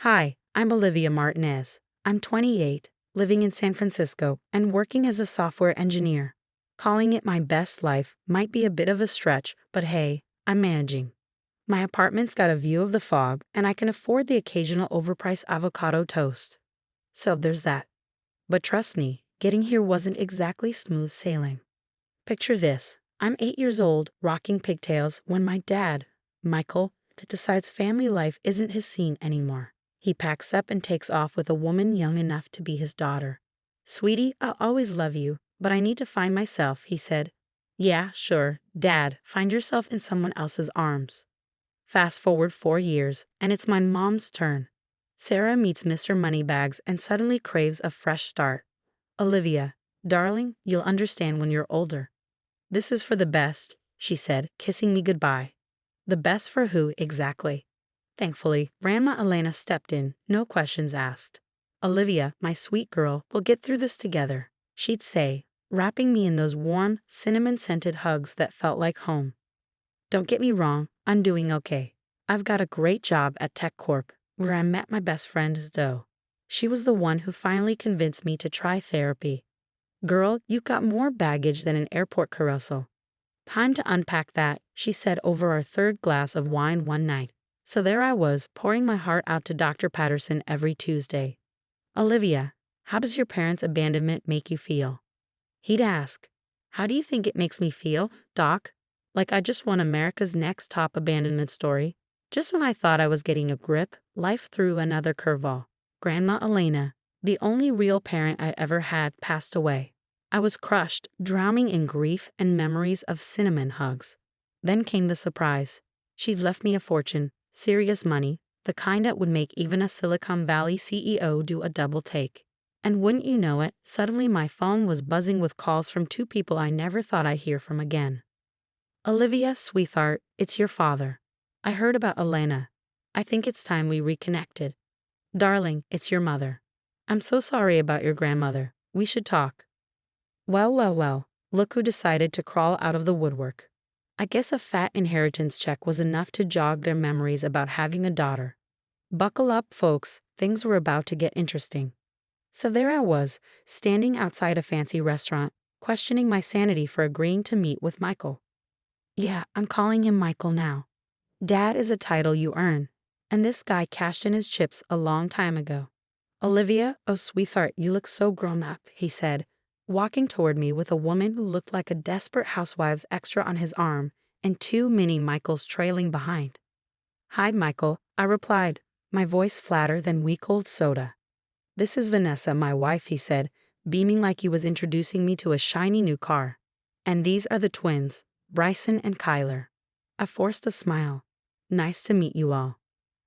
Hi, I'm Olivia Martinez. I'm 28, living in San Francisco, and working as a software engineer. Calling it my best life might be a bit of a stretch, but hey, I'm managing. My apartment's got a view of the fog, and I can afford the occasional overpriced avocado toast. So there's that. But trust me, getting here wasn't exactly smooth sailing. Picture this. I'm 8 years old, rocking pigtails, when my dad, Michael, decides family life isn't his scene anymore. He packs up and takes off with a woman young enough to be his daughter. "Sweetie, I'll always love you, but I need to find myself," he said. "Yeah, sure, Dad, find yourself in someone else's arms." Fast forward 4 years, and it's my mom's turn. Sarah meets Mr. Moneybags and suddenly craves a fresh start. "Olivia, darling, you'll understand when you're older. This is for the best," she said, kissing me goodbye. The best for who, exactly? Thankfully, Grandma Elena stepped in, no questions asked. "Olivia, my sweet girl, we'll get through this together," she'd say, wrapping me in those warm, cinnamon-scented hugs that felt like home. Don't get me wrong, I'm doing okay. I've got a great job at Tech Corp, where I met my best friend Zoe. She was the one who finally convinced me to try therapy. "Girl, you've got more baggage than an airport carousel." "Time to unpack that," she said over our third glass of wine one night. So there I was, pouring my heart out to Dr. Patterson every Tuesday. "Olivia, how does your parents' abandonment make you feel?" He'd ask. "How do you think it makes me feel, Doc?" Like I just won America's Next Top Abandonment Story. Just when I thought I was getting a grip, life threw another curveball. Grandma Elena, the only real parent I ever had, passed away. I was crushed, drowning in grief and memories of cinnamon hugs. Then came the surprise. She'd left me a fortune, serious money, the kind that would make even a Silicon Valley CEO do a double take. And wouldn't you know it, suddenly my phone was buzzing with calls from two people I never thought I'd hear from again. "Olivia, sweetheart, it's your father. I heard about Elena. I think it's time we reconnected." "Darling, it's your mother. I'm so sorry about your grandmother. We should talk." Well, look who decided to crawl out of the woodwork. I guess a fat inheritance check was enough to jog their memories about having a daughter. Buckle up, folks, things were about to get interesting. So there I was, standing outside a fancy restaurant, questioning my sanity for agreeing to meet with Michael. Yeah, I'm calling him Michael now. Dad is a title you earn, and this guy cashed in his chips a long time ago. "Olivia, oh sweetheart, you look so grown up," he said, walking toward me with a woman who looked like a desperate housewife's extra on his arm and two mini Michaels trailing behind. "Hi, Michael," I replied, my voice flatter than week-old soda. "This is Vanessa, my wife," he said, beaming like he was introducing me to a shiny new car. "And these are the twins, Bryson and Kyler." I forced a smile. "Nice to meet you all."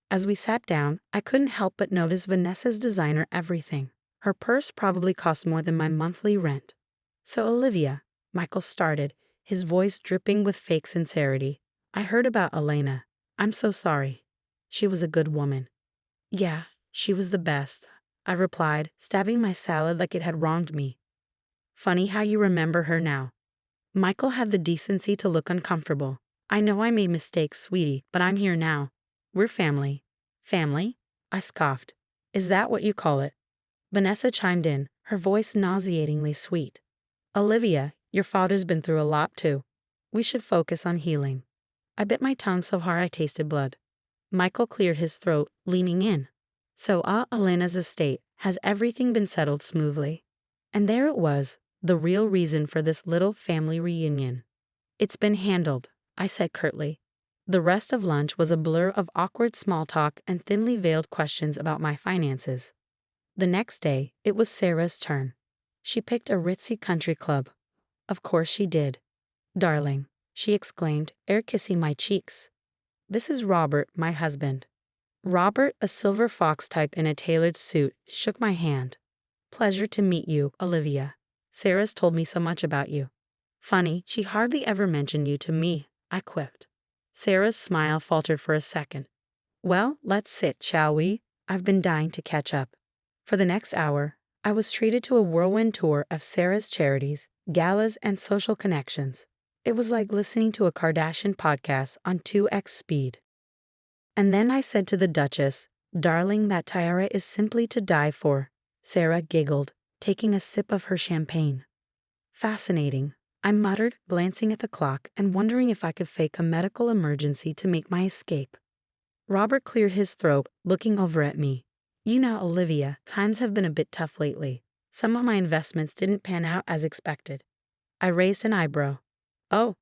As we sat down, I couldn't help but notice Vanessa's designer everything. Her purse probably cost more than my monthly rent. "So Olivia," Michael started, his voice dripping with fake sincerity, "I heard about Elena. I'm so sorry. She was a good woman." "Yeah, she was the best," I replied, stabbing my salad like it had wronged me. "Funny how you remember her now." Michael had the decency to look uncomfortable. "I know I made mistakes, sweetie, but I'm here now. We're family." "Family?" I scoffed. "Is that what you call it?" Vanessa chimed in, her voice nauseatingly sweet. "Olivia, your father's been through a lot too. We should focus on healing." I bit my tongue so hard I tasted blood. Michael cleared his throat, leaning in. "So, Elena's estate, has everything been settled smoothly?" And there it was, the real reason for this little family reunion. "It's been handled," I said curtly. The rest of lunch was a blur of awkward small talk and thinly veiled questions about my finances. The next day, it was Sarah's turn. She picked a ritzy country club. Of course she did. "Darling," she exclaimed, air kissing my cheeks. "This is Robert, my husband." Robert, a silver fox type in a tailored suit, shook my hand. "Pleasure to meet you, Olivia. Sarah's told me so much about you." "Funny, she hardly ever mentioned you to me," I quipped. Sarah's smile faltered for a second. "Well, let's sit, shall we? I've been dying to catch up." For the next hour, I was treated to a whirlwind tour of Sarah's charities, galas, and social connections. It was like listening to a Kardashian podcast on 2x speed. And then I said to the Duchess, Darling, that tiara is simply to die for, Sarah giggled, taking a sip of her champagne. Fascinating, I muttered, glancing at the clock and wondering if I could fake a medical emergency to make my escape. Robert cleared his throat, looking over at me. You know, Olivia, times have been a bit tough lately. Some of my investments didn't pan out as expected. I raised an eyebrow. Oh.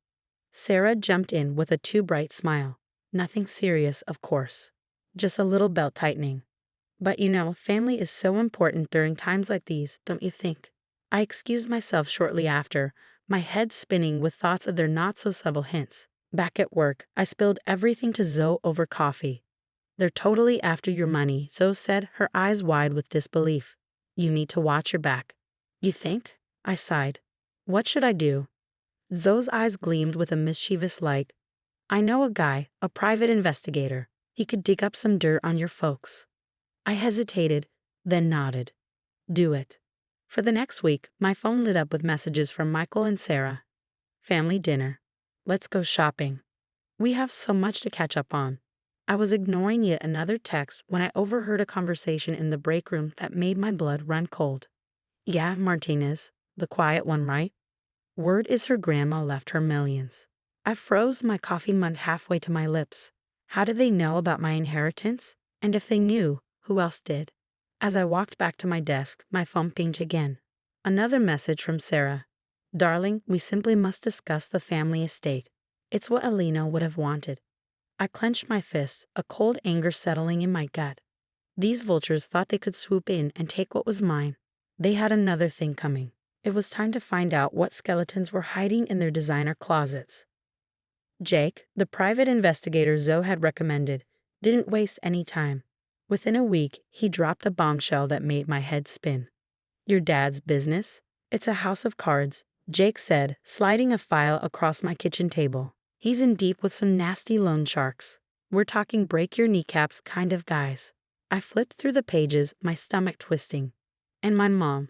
Sarah jumped in with a too bright smile. Nothing serious, of course. Just a little belt tightening. But you know, family is so important during times like these, don't you think? I excused myself shortly after, my head spinning with thoughts of their not-so-subtle hints. Back at work, I spilled everything to Zoe over coffee. They're totally after your money, Zoe said, her eyes wide with disbelief. You need to watch your back. You think? I sighed. What should I do? Zoe's eyes gleamed with a mischievous light. I know a guy, a private investigator. He could dig up some dirt on your folks. I hesitated, then nodded. Do it. For the next week, my phone lit up with messages from Michael and Sarah. Family dinner. Let's go shopping. We have so much to catch up on. I was ignoring yet another text when I overheard a conversation in the break room that made my blood run cold. Yeah, Martinez, the quiet one, right? Word is her grandma left her millions. I froze, my coffee mud halfway to my lips. How did they know about my inheritance? And if they knew, who else did? As I walked back to my desk, my phone pinged again. Another message from Sarah. Darling, we simply must discuss the family estate. It's what Alina would have wanted. I clenched my fists, a cold anger settling in my gut. These vultures thought they could swoop in and take what was mine. They had another thing coming. It was time to find out what skeletons were hiding in their designer closets. Jake, the private investigator Zoe had recommended, didn't waste any time. Within a week, he dropped a bombshell that made my head spin. Your dad's business? It's a house of cards, Jake said, sliding a file across my kitchen table. He's in deep with some nasty loan sharks. We're talking break your kneecaps kind of guys. I flipped through the pages, my stomach twisting. And my mom.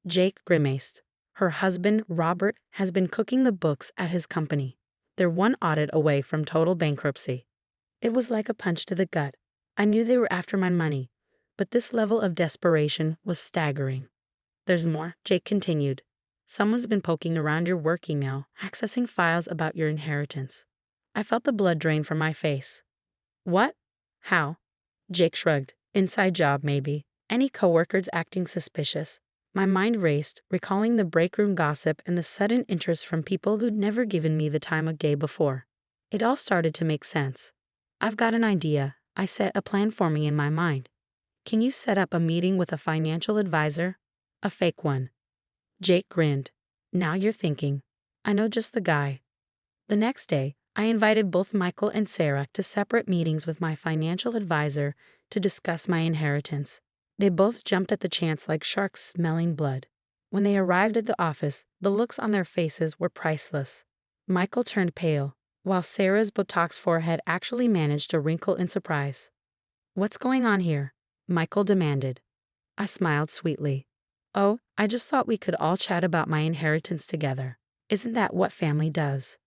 Jake grimaced. Her husband, Robert, has been cooking the books at his company. They're one audit away from total bankruptcy. It was like a punch to the gut. I knew they were after my money, but this level of desperation was staggering. There's more, Jake continued. Someone's been poking around your work email, accessing files about your inheritance. I felt the blood drain from my face. What? How? Jake shrugged. Inside job, maybe. Any coworkers acting suspicious. My mind raced, recalling the break room gossip and the sudden interest from people who'd never given me the time of day before. It all started to make sense. I've got an idea, I set, a plan forming in my mind. Can you set up a meeting with a financial advisor? A fake one. Jake grinned. Now you're thinking. I know just the guy. The next day, I invited both Michael and Sarah to separate meetings with my financial advisor to discuss my inheritance. They both jumped at the chance like sharks smelling blood. When they arrived at the office, the looks on their faces were priceless. Michael turned pale, while Sarah's Botox forehead actually managed to wrinkle in surprise. What's going on here? Michael demanded. I smiled sweetly. Oh, I just thought we could all chat about my inheritance together. Isn't that what family does?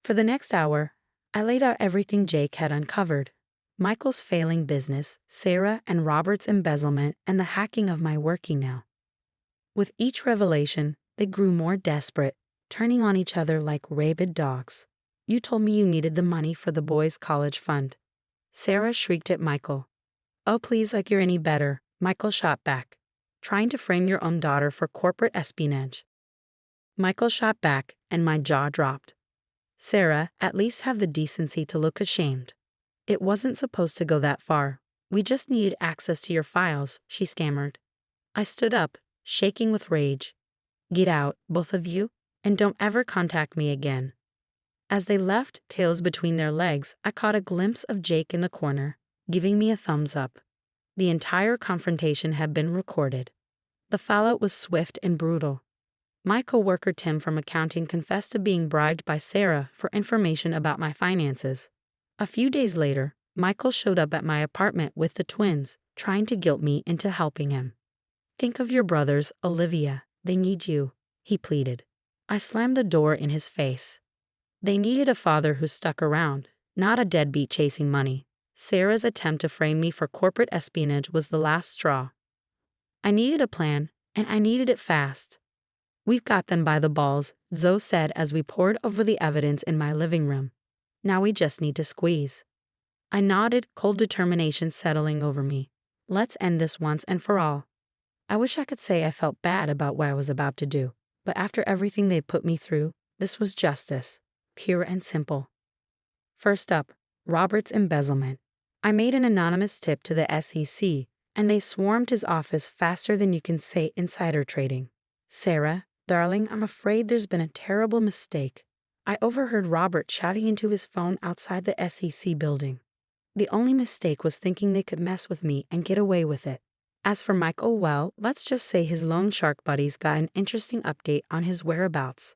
For the next hour, I laid out everything Jake had uncovered. Michael's failing business, Sarah and Robert's embezzlement, and the hacking of my work email. With each revelation, they grew more desperate, turning on each other like rabid dogs. You told me you needed the money for the boys' college fund. Sarah shrieked at Michael. Oh, please, like you're any better, Michael shot back. Trying to frame your own daughter for corporate espionage. Michael shot back, and my jaw dropped. Sarah, at least have the decency to look ashamed. It wasn't supposed to go that far. We just needed access to your files, she stammered. I stood up, shaking with rage. Get out, both of you, and don't ever contact me again. As they left, tails between their legs, I caught a glimpse of Jake in the corner, giving me a thumbs up. The entire confrontation had been recorded. The fallout was swift and brutal. My coworker Tim from accounting confessed to being bribed by Sarah for information about my finances. A few days later, Michael showed up at my apartment with the twins, trying to guilt me into helping him. Think of your brothers, Olivia. They need you, he pleaded. I slammed the door in his face. They needed a father who stuck around, not a deadbeat chasing money. Sarah's attempt to frame me for corporate espionage was the last straw. I needed a plan, and I needed it fast. We've got them by the balls, Zoe said as we pored over the evidence in my living room. Now we just need to squeeze. I nodded, cold determination settling over me. Let's end this once and for all. I wish I could say I felt bad about what I was about to do, but after everything they put me through, this was justice, pure and simple. First up, Robert's embezzlement. I made an anonymous tip to the SEC, and they swarmed his office faster than you can say insider trading. Sarah, darling, I'm afraid there's been a terrible mistake. I overheard Robert shouting into his phone outside the SEC building. The only mistake was thinking they could mess with me and get away with it. As for Michael, well, let's just say his loan shark buddies got an interesting update on his whereabouts.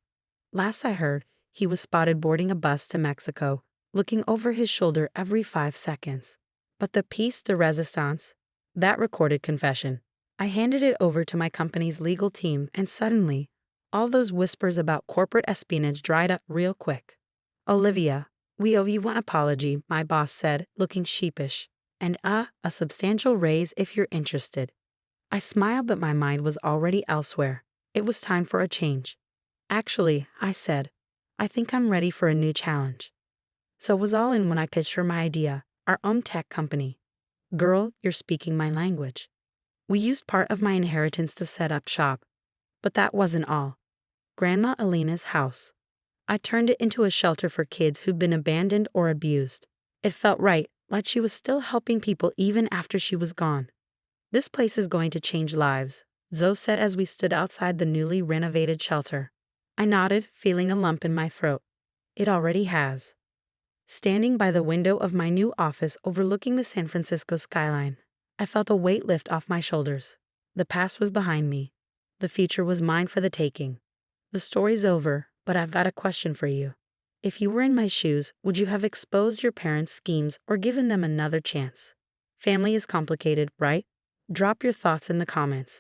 Last I heard, he was spotted boarding a bus to Mexico, looking over his shoulder every 5 seconds. But the piece de resistance, that recorded confession, I handed it over to my company's legal team, and suddenly, all those whispers about corporate espionage dried up real quick. Olivia, we owe you one apology, my boss said, looking sheepish. And a substantial raise if you're interested. I smiled, but my mind was already elsewhere. It was time for a change. Actually, I said, I think I'm ready for a new challenge. So it was all in when I pitched her my idea, our own tech company. Girl, you're speaking my language. We used part of my inheritance to set up shop. But that wasn't all. Grandma Alina's house. I turned it into a shelter for kids who'd been abandoned or abused. It felt right, like she was still helping people even after she was gone. This place is going to change lives, Zoe said as we stood outside the newly renovated shelter. I nodded, feeling a lump in my throat. It already has. Standing by the window of my new office overlooking the San Francisco skyline, I felt a weight lift off my shoulders. The past was behind me. The future was mine for the taking. The story's over, but I've got a question for you. If you were in my shoes, would you have exposed your parents' schemes or given them another chance? Family is complicated, right? Drop your thoughts in the comments.